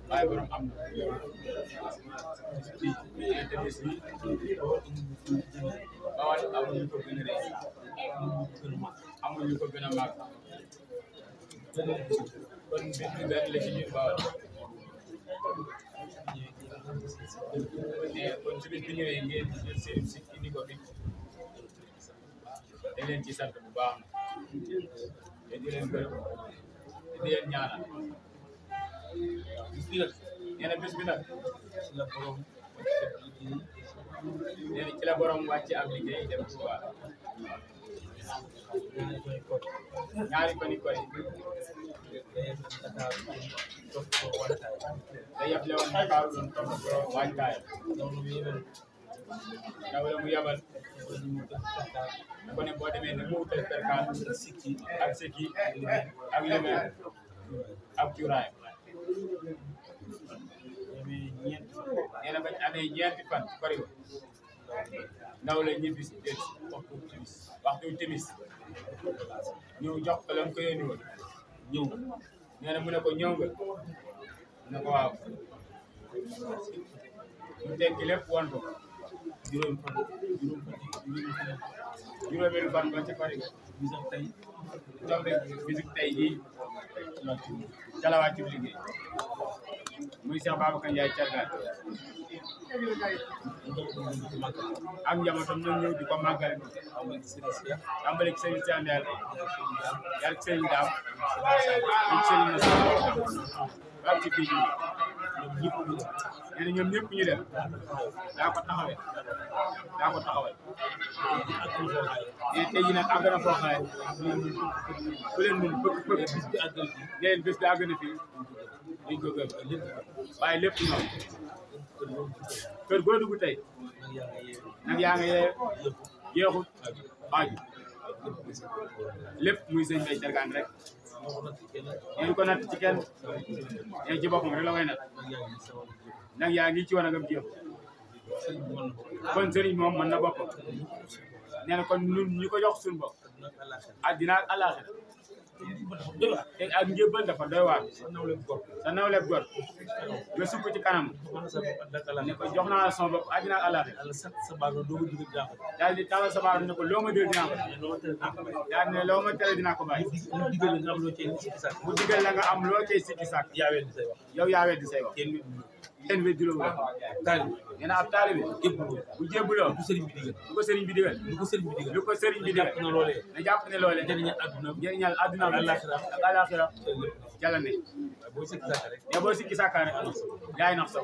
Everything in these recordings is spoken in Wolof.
waaye borom am na bawal amuñu ko gën a rëy amuñu ko gën a màgg kon mbir mi benn la ci ñun bawal mais kon su bi ñëwee ngeen jël seen si indi ko fi dañ leen ci sant bu baax te di leen gërëm te di leen ñaanal bis bi nag nee na bis bi nag ci la borom wàcce ab liggéey dem Touba ñaari fani koy da yëpp lewoon Dakar doon topp waajtaay ndaw la mu yabal ko ne boo demee ne mu wutal perkaal ak seki ak lemee ak cuuraay nee na bañ amee ñeenti fan kori ndaw la ñibbi si déet waxtu timis ñëw jox ko lam ko yónni woon ñëw nee na mu ne ko ñëw nga ne ko waaw mu tekki lépp woon ko juróomeelu fan ba ci fari bisam tey tombe bisik tey jii ca la wàccu liggéey muy Cheikh Babacar Ndiaye Thiargan ak njabootam ñoom ñëw di ko màggal tàmbale ci Serigne Cheikh Ndeysan yar ci Serigne Dame ci Serigne Nassar ci fii nee na ñoom ñëpp ñu dem daa ko taxawal mais tey jii nag àgg na foo xaye ku leen mën bëgg bis bi àggal fii ngeen bés bi àgg na fii dañ ko gëm waaye lépp ñoom kër goo dugg tey nag yaa nga yee jeexut xaaju lépp muy sëñ Mbaye Thiargan rek ñu ko natt ci kenn ñe ci boppam rek la koy natt nag yaa ngi ci wan agam jeexu kon sëriñ moom mën na boppam nee na kon ñun ñu ko jox suñu bopp àddina ak àllaaxira te ak njëbbal dafa doy waar sa nawleb gor nga sukk ci kanam ne ko jox naa la sama bopp àddina ak àllaaxira daal di tàllal sa baaraam ne ko loo ma dégg dinaa ko daal ne loo ma tere dinaa ko bàyyi bu digal la nga am loo cay sikki sàkk yow yaa weddi say wax kenn weddi loo wax nee na ab taalibe bu jébbuloo lu ko sëriñ bi digal na jàpp ne loolee njëriñal àdduna ak àllaaxira jàlla ne mais boo sikki sàkka rek yaay nax saw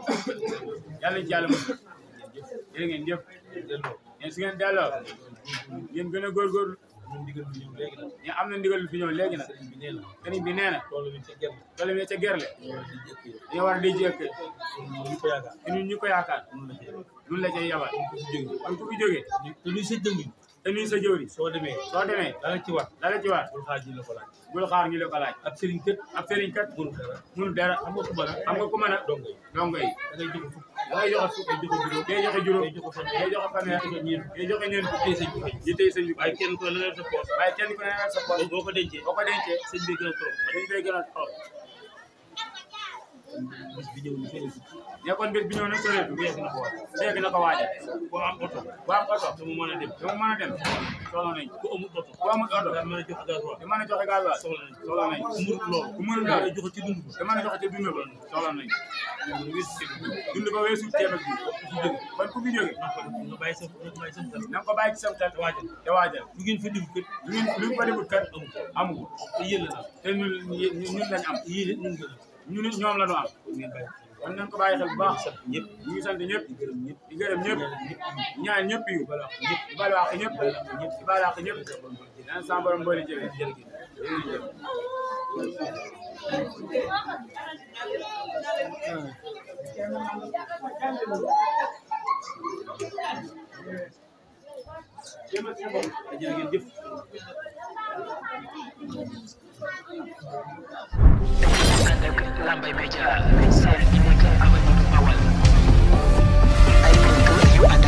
yàlla ci yàlla mën jërë ngeen jëf yéen su ngeen delloo ngeen gën a góorgóorlu ñu am na ndigal lu fi ñëw léegi nag sëriñ bi nee na toolu mi ca gerle dañoo war a di jëkk te ñun ñu ko yaakaar ñun la cay yabal kon ku fi jógee te nuy sa jëwri soo demee dala ci war bul xaar ñu la ko laaj ab sëriñ kat mënu dara xam nga ku mën a dongo yi da ngay joxe fukk day joxe juróom day joxe fanweer day joxe ñeent di tey sëñ bi waaye kenn ku ne la sa poos boo ko dencee sëñ bi gën a trop bis bi ñëw ne kon bis bi ñëw na soreetu yegg na ko waajal boo am oto te mu mën a dem soxla nañ ku amul oto da mën a joxe gasoil soxla nañ ku mënul loolu joxe ci dund te mën a joxe ci dund ba soxla nañ dund ba weesu ceeb ak bi kon ku fi jóge na ko bàyyi ci sa xel te waajal lu ngeen fa defut kat amu ko te ñun lañ am ñun it ñoom la ñu am kon nañ ko bàyyi xel bu baax ñu ngi sant ñëpp di gërëm ñëpp ñaan ñëpp yu di baal wax ñëpp di baal wax ñëpp daan sa borom boole jëlee jërëjëf jërëjëf Lambaye Média seen bi nekk avenue Bawal ay bëgg yu ànd